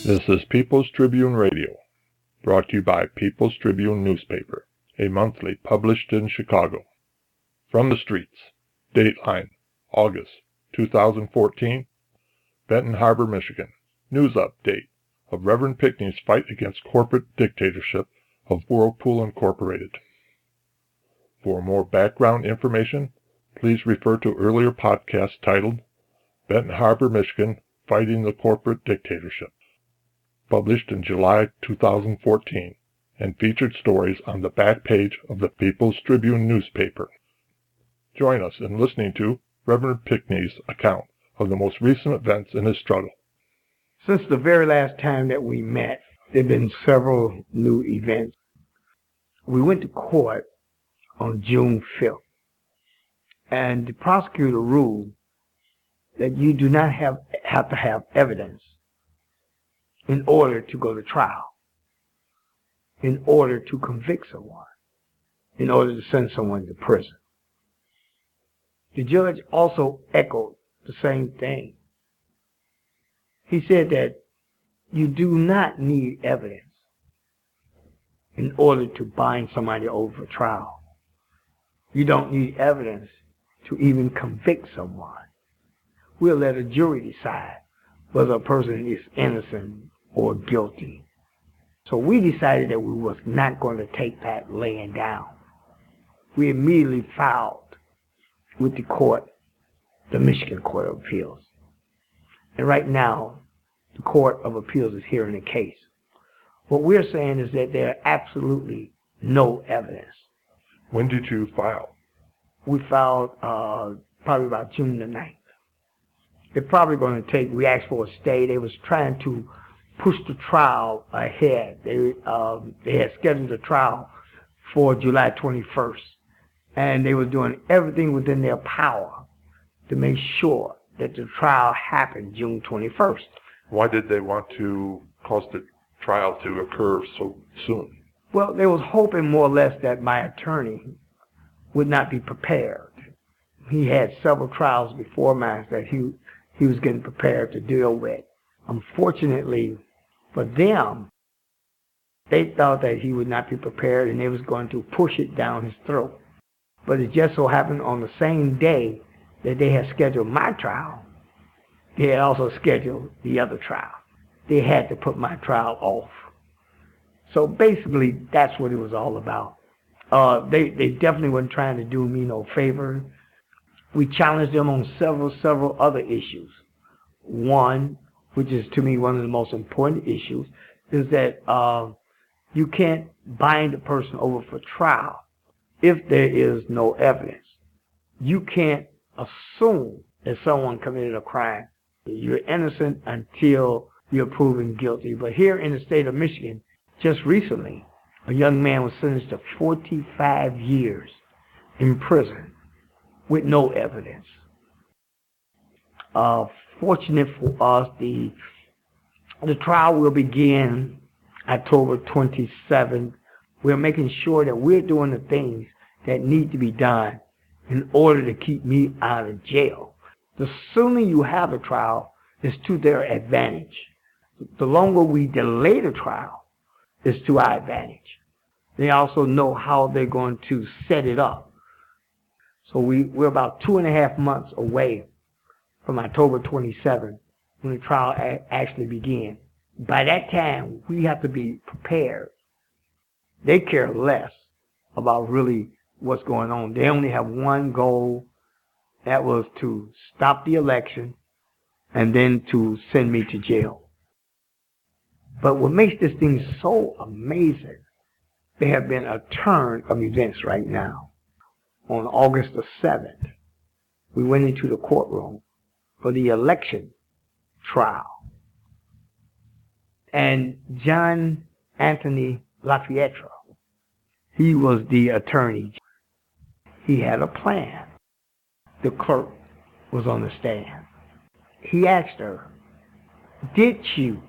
This is People's Tribune Radio, brought to you by People's Tribune newspaper, a monthly published in Chicago. From the streets, Dateline, August 2014, Benton Harbor, Michigan. News update of Reverend Pinkney's fight against corporate dictatorship of Whirlpool Incorporated. For more background information, please refer to earlier podcasts titled Benton Harbor, Michigan, Fighting the Corporate Dictatorship, published in July 2014, and featured stories on the back page of the People's Tribune newspaper. Join us in listening to Reverend Pinkney's account of the most recent events in his struggle. Since the very last time that we met, there have been several new events. We went to court on June 5th, and the prosecutor ruled that you do not have to have evidence in order to go to trial, in order to convict someone, in order to send someone to prison. The judge also echoed the same thing. He said that you do not need evidence in order to bind somebody over for trial. You don't need evidence to even convict someone. We'll let a jury decide whether a person is innocent or guilty. So we decided that we was not going to take that laying down. We immediately filed with the court, the Michigan Court of Appeals. And right now, the Court of Appeals is hearing the case. What we're saying is that there are absolutely no evidence. When did you file? We filed probably about June the 9th. They're probably going to we asked for a stay. They was trying to push the trial ahead. They had scheduled the trial for July 21st. And they were doing everything within their power to make sure that the trial happened June 21st. Why did they want to cause the trial to occur so soon? Well, they was hoping more or less that my attorney would not be prepared. He had several trials before mine that he was getting prepared to deal with. Unfortunately for them, they thought that he would not be prepared and they was going to push it down his throat. But it just so happened on the same day that they had scheduled my trial, they had also scheduled the other trial. They had to put my trial off. So basically, that's what it was all about. They definitely weren't trying to do me no favor. We challenged them on several other issues. One, which is to me one of the most important issues, is that you can't bind a person over for trial if there is no evidence. You can't assume that someone committed a crime. You're innocent until you're proven guilty. But here in the state of Michigan, just recently, a young man was sentenced to 45 years in prison with no evidence. Fortunate for us, the trial will begin October 27th. We're making sure that we're doing the things that need to be done in order to keep me out of jail. The sooner you have a trial is to their advantage. The longer we delay the trial is to our advantage. They also know how they're going to set it up. So we're about 2.5 months away from October 27th when the trial actually begins. By that time, we have to be prepared. They care less about really what's going on. They only have one goal. That was to stop the election and then to send me to jail. But what makes this thing so amazing, there have been a turn of events right now. On August the 7th, we went into the courtroom for the election trial. And John Anthony LaFietro, he was the attorney. He had a plan. The clerk was on the stand. He asked her, did you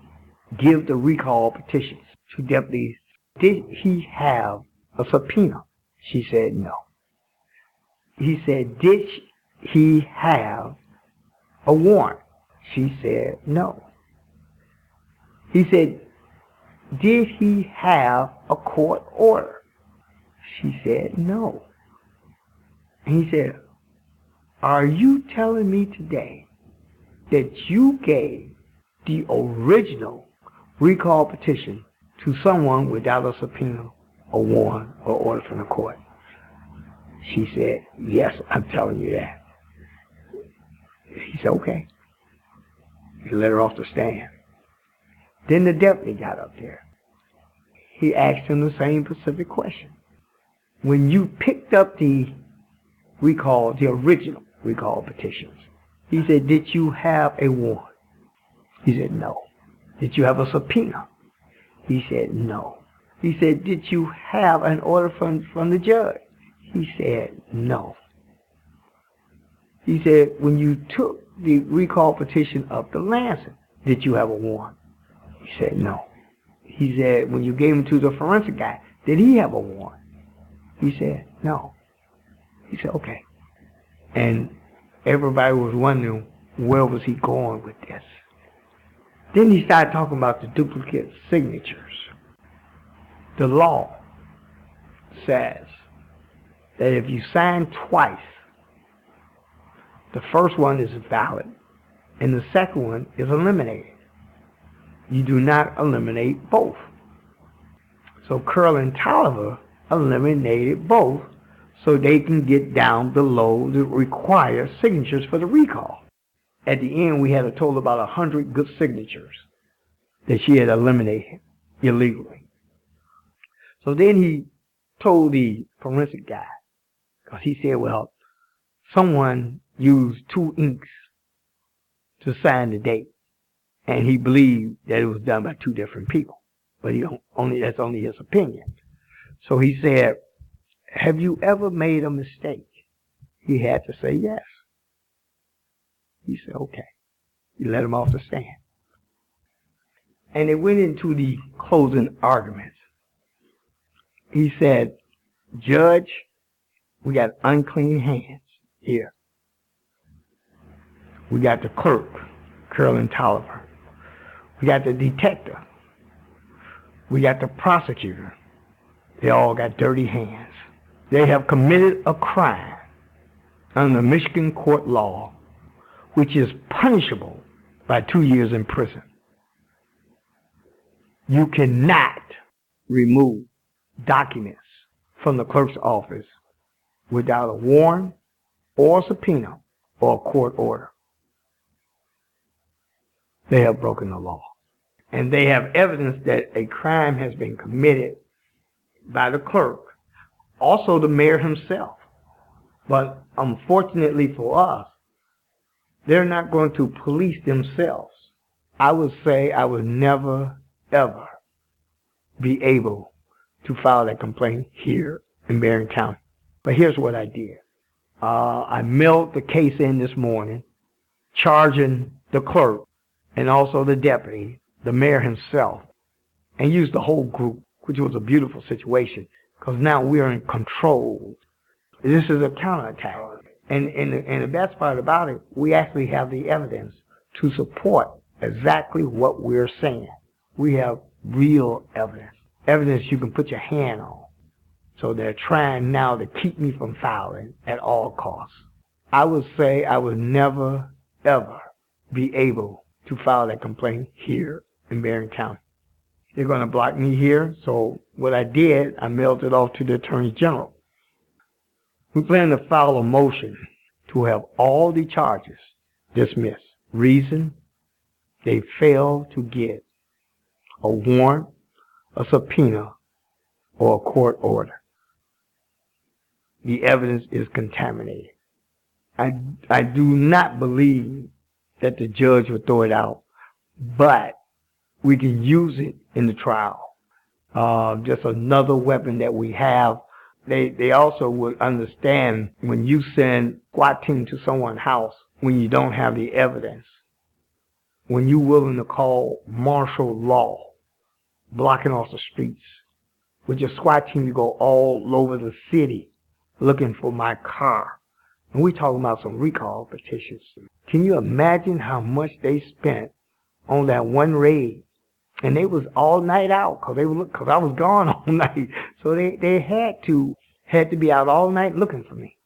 give the recall petitions to deputies? Did he have a subpoena? She said no. He said, did he have a warrant? She said no. He said, did he have a court order? She said, no. And he said, are you telling me today that you gave the original recall petition to someone without a subpoena, a warrant, or order from the court? She said, yes, I'm telling you that. He said, okay. He let her off the stand. Then the deputy got up there. He asked him the same specific question. When you picked up the recall, the original recall petitions, he said, did you have a warrant? He said, no. Did you have a subpoena? He said, no. He said, did you have an order from the judge? He said, no. He said, when you took the recall petition up to Lansing, did you have a warrant? He said, no. He said, when you gave him to the forensic guy, did he have a warrant? He said, no. He said, okay. And everybody was wondering, where was he going with this? Then he started talking about the duplicate signatures. The law says that if you sign twice, the first one is valid and the second one is eliminated. You do not eliminate both. So Curl and Tolliver eliminated both so they can get down below the required signatures for the recall. At the end, we had a total of about 100 good signatures that she had eliminated illegally. So then he told the forensic guy, because he said, well, someone used 2 inks to sign the date, and he believed that it was done by 2 different people. But that's only his opinion. So he said, have you ever made a mistake? He had to say yes. He said, okay. He let him off the stand. And they went into the closing arguments. He said, Judge, we got unclean hands here. We got the clerk, Curl and Tolliver. We got the detective. We got the prosecutor. They all got dirty hands. They have committed a crime under Michigan court law, which is punishable by 2 years in prison. You cannot remove documents from the clerk's office without a warrant or a subpoena or a court order. They have broken the law. And they have evidence that a crime has been committed by the clerk, also the mayor himself. But unfortunately for us, they're not going to police themselves. I would say I would never, ever be able to file that complaint here in Barron County. But here's what I did. I mailed the case in this morning, charging the clerk and also the deputy, the mayor himself, and used the whole group, which was a beautiful situation, because now we are in control. This is a counterattack. And the best part about it, we actually have the evidence to support exactly what we're saying. We have real evidence. Evidence you can put your hand on. So they're trying now to keep me from filing at all costs. I would say I would never, ever be able to file that complaint here in Barron County. They're going to block me here, so what I did, I mailed it off to the Attorney General. We plan to file a motion to have all the charges dismissed. Reason, they failed to get a warrant, a subpoena, or a court order. The evidence is contaminated. I do not believe that the judge would throw it out, but we can use it in the trial. Just another weapon that we have. They also would understand when you send SWAT team to someone's house when you don't have the evidence, when you're willing to call martial law, blocking off the streets. With your SWAT team, you go all over the city looking for my car. And we're talking about some recall petitions. Can you imagine how much they spent on that one raid And they was all night out because I was gone all night. So they had to be out all night looking for me,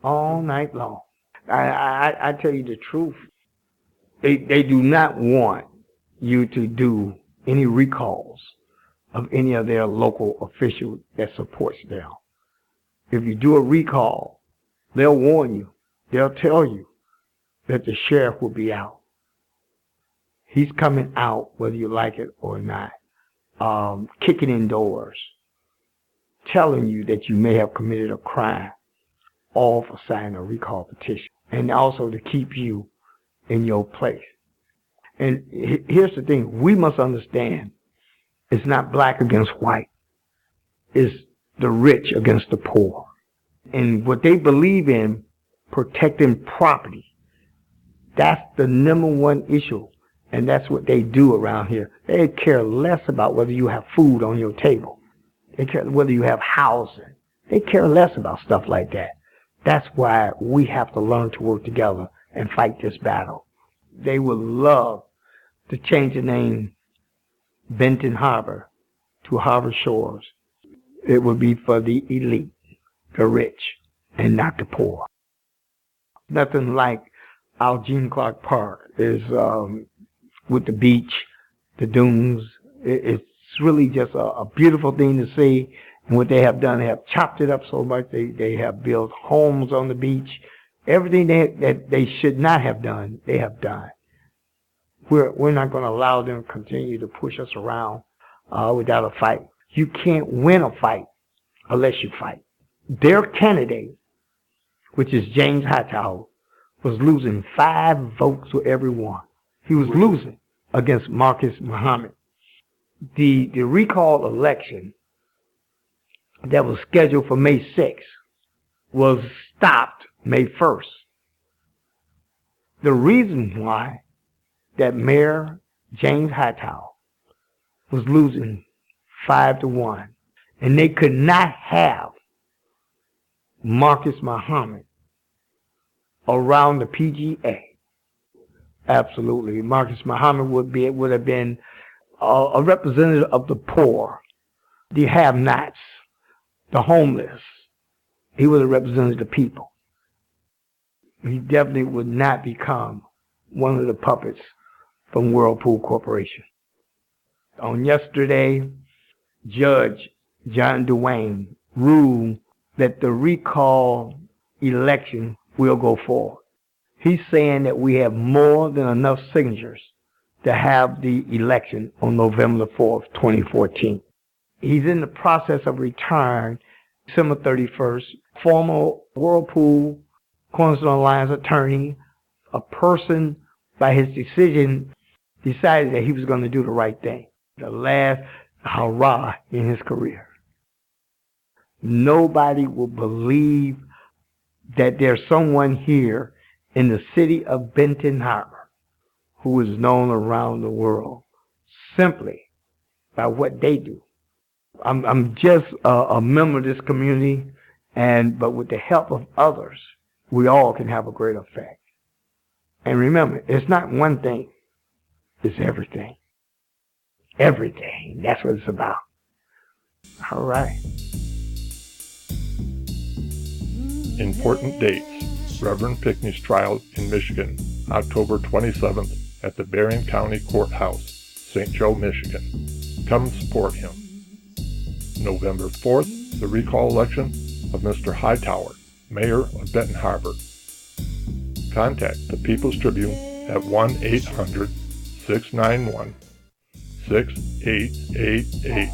all night long. I tell you the truth. They do not want you to do any recalls of any of their local officials that supports them. If you do a recall, they'll warn you. They'll tell you that the sheriff will be out. He's coming out whether you like it or not, kicking in doors, telling you that you may have committed a crime, all for signing a recall petition, and also to keep you in your place. And here's the thing, we must understand, it's not black against white. It's the rich against the poor. And what they believe in, protecting property, that's the number one issue. And that's what they do around here. They care less about whether you have food on your table. They care whether you have housing. They care less about stuff like that. That's why we have to learn to work together and fight this battle. They would love to change the name Benton Harbor to Harbor Shores. It would be for the elite, the rich, and not the poor. Nothing like our Gene Clark Park is with the beach, the dunes. It's really just a beautiful thing to see. And what they have done, they have chopped it up so much. They have built homes on the beach. Everything that they should not have done, they have done. We're not going to allow them to continue to push us around without a fight. You can't win a fight unless you fight. Their candidate, which is James Hightower, was losing 5 votes to every one. He was losing against Marcus Muhammad. The recall election that was scheduled for May 6th was stopped May 1st. The reason why that Mayor James Hightower was losing 5-1, and they could not have Marcus Muhammad around the PGA. Absolutely. Marcus Muhammad would have been a representative of the poor, the have-nots, the homeless. He would have represented the people. He definitely would not become one of the puppets from Whirlpool Corporation. On yesterday, Judge John Duane ruled that the recall election will go forward. He's saying that we have more than enough signatures to have the election on November 4th, 2014. He's in the process of retiring December 31st. Former Whirlpool Cornerstone Alliance attorney, a person by his decision decided that he was going to do the right thing. The last hurrah in his career. Nobody will believe that there's someone here in the city of Benton Harbor who is known around the world simply by what they do. I'm just a member of this community, but with the help of others, we all can have a great effect. And remember, it's not one thing, it's everything. Everything. That's what it's about. All right. Important dates. Reverend Pinkney's trial in Michigan, October 27th at the Berrien County Courthouse, St. Joe, Michigan. Come support him. November 4th, the recall election of Mr. Hightower, Mayor of Benton Harbor. Contact the People's Tribune at 1-800-691-6888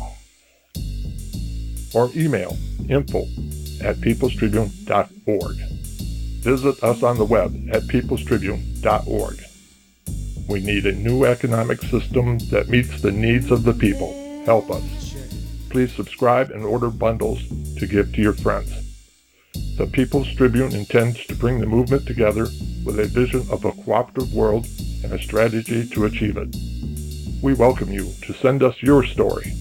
or email info@peoplestribune.org. Visit us on the web at peoplestribune.org. We need a new economic system that meets the needs of the people. Help us. Please subscribe and order bundles to give to your friends. The People's Tribune intends to bring the movement together with a vision of a cooperative world and a strategy to achieve it. We welcome you to send us your story